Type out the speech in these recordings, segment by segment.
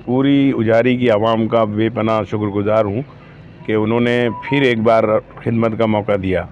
पूरी उजारी की आवाम का बेपनाह शुक्रगुजार हूँ कि उन्होंने फिर एक बार खिदमत का मौका दिया।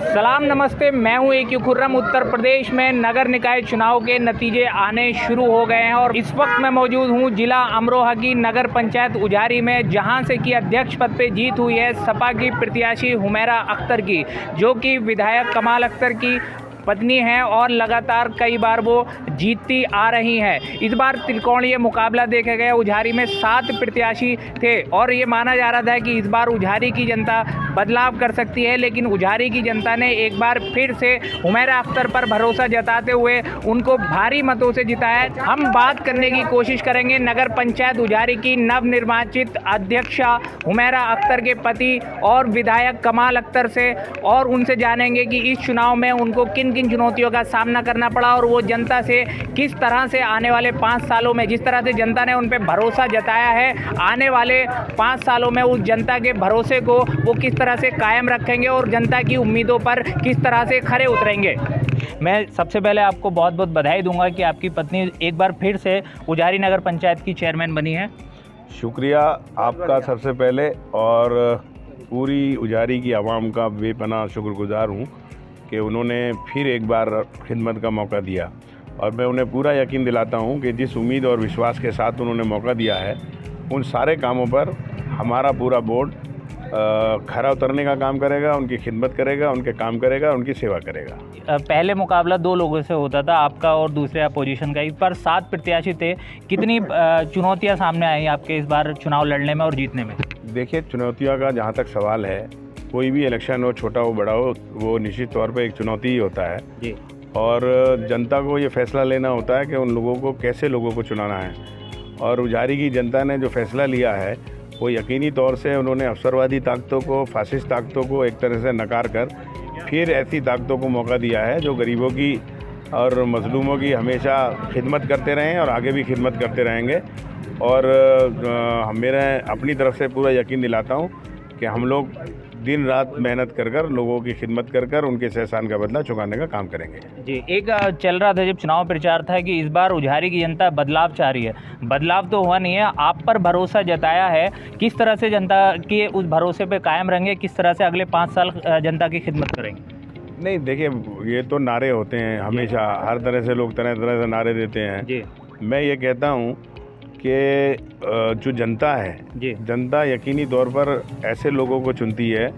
सलाम नमस्ते, मैं हूं ए.क्यू खुर्रम। उत्तर प्रदेश में नगर निकाय चुनाव के नतीजे आने शुरू हो गए हैं और इस वक्त मैं मौजूद हूं जिला अमरोहा की नगर पंचायत उजारी में, जहां से कि अध्यक्ष पद पे जीत हुई है सपा की प्रत्याशी हुमैरा अख्तर की, जो कि विधायक कमाल अख्तर की पत्नी हैं और लगातार कई बार वो जीतती आ रही हैं। इस बार त्रिकोणीय मुकाबला देखा गया। उजारी में 7 प्रत्याशी थे और ये माना जा रहा था कि इस बार उजारी की जनता बदलाव कर सकती है, लेकिन उजारी की जनता ने एक बार फिर से हुमैरा अख्तर पर भरोसा जताते हुए उनको भारी मतों से जिताया। हम बात करने की कोशिश करेंगे नगर पंचायत उजारी की नवनिर्वाचित अध्यक्षा हुमैरा अख्तर के पति और विधायक कमाल अख्तर से, और उनसे जानेंगे कि इस चुनाव में उनको किन किन चुनौतियों का सामना करना पड़ा और वो जनता से किस तरह से आने वाले 5 सालों में, जिस तरह से जनता ने उन पर भरोसा जताया है, आने वाले 5 सालों में उस जनता के भरोसे को वो किस तरह से कायम रखेंगे और जनता की उम्मीदों पर किस तरह से खरे उतरेंगे। मैं सबसे पहले आपको बहुत बहुत बधाई दूंगा कि आपकी पत्नी एक बार फिर से उजारी नगर पंचायत की चेयरमैन बनी है। शुक्रिया आपका सबसे पहले, और पूरी उजारी की आवाम का बेपनाह शुक्रगुजार हूँ कि उन्होंने फिर एक बार खिदमत का मौका दिया। और मैं उन्हें पूरा यकीन दिलाता हूँ कि जिस उम्मीद और विश्वास के साथ उन्होंने मौका दिया है, उन सारे कामों पर हमारा पूरा बोर्ड खरा उतरने का काम करेगा, उनकी खिदमत करेगा, उनके काम करेगा, उनकी सेवा करेगा। पहले मुकाबला 2 लोगों से होता था, आपका और दूसरे अपोजिशन का। इस बार 7 प्रत्याशी थे। कितनी चुनौतियाँ सामने आई आपके इस बार चुनाव लड़ने में और जीतने में? देखिए, चुनौतियों का जहाँ तक सवाल है, कोई भी इलेक्शन हो, छोटा हो बड़ा हो, वो निश्चित तौर पे एक चुनौती ही होता है जी। और जनता को ये फैसला लेना होता है कि उन लोगों को कैसे लोगों को चुनाना है। और उजारी की जनता ने जो फैसला लिया है, वो यकीनी तौर से उन्होंने अवसरवादी ताकतों को, फासिस्ट ताकतों को एक तरह से नकार कर फिर ऐसी ताकतों को मौका दिया है जो गरीबों की और मजलूमों की हमेशा खिदमत करते रहे हैं और आगे भी खिदमत करते रहेंगे। और मेरा अपनी तरफ से पूरा यकीन दिलाता हूँ कि हम लोग दिन रात मेहनत कर कर लोगों की खिदमत कर कर उनके एहसान का बदला चुकाने का काम करेंगे। जी, एक चल रहा था जब चुनाव प्रचार था कि इस बार उजारी की जनता बदलाव चाह रही है। बदलाव तो हुआ नहीं है, आप पर भरोसा जताया है। किस तरह से जनता के उस भरोसे पे कायम रहेंगे? किस तरह से अगले 5 साल जनता की खिदमत करेंगे? नहीं, देखिए, ये तो नारे होते हैं हमेशा, हर तरह से लोग तरह तरह से नारे देते हैं जी। मैं ये कहता हूँ कि जो जनता है, जनता यकीनी तौर पर ऐसे लोगों को चुनती है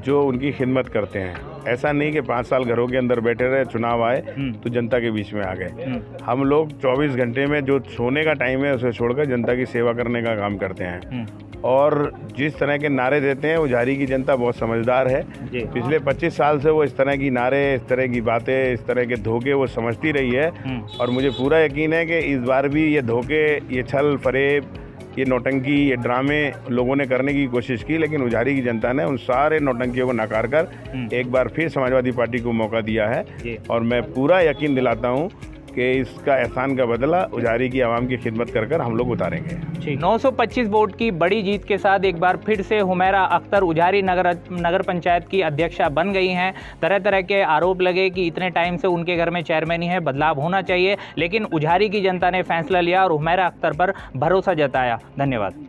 जो उनकी खिदमत करते हैं। ऐसा नहीं कि 5 साल घरों के अंदर बैठे रहे, चुनाव आए तो जनता के बीच में आ गए। हम लोग 24 घंटे में जो सोने का टाइम है उसे छोड़कर जनता की सेवा करने का काम करते हैं। और जिस तरह के नारे देते हैं, उजारी की जनता बहुत समझदार है। पिछले 25 साल से वो इस तरह की नारे, इस तरह की बातें, इस तरह के धोखे वो समझती रही है। और मुझे पूरा यकीन है कि इस बार भी ये धोखे, ये छल फरेब, ये नौटंकी, ये ड्रामे लोगों ने करने की कोशिश की, लेकिन उजारी की जनता ने उन सारे नौटंकियों को नकार कर एक बार फिर समाजवादी पार्टी को मौका दिया है। और मैं पूरा यकीन दिलाता हूँ कि इसका एहसान का बदला उजारी की आवाम की खिदमत कर कर हम लोग उतारेंगे। 925 वोट की बड़ी जीत के साथ एक बार फिर से हुमैरा अख्तर उजारी नगर पंचायत की अध्यक्षा बन गई हैं। तरह तरह के आरोप लगे कि इतने टाइम से उनके घर में चेयरमैन ही है, बदलाव होना चाहिए, लेकिन उजारी की जनता ने फैसला लिया और हुमैरा अख्तर पर भरोसा जताया। धन्यवाद।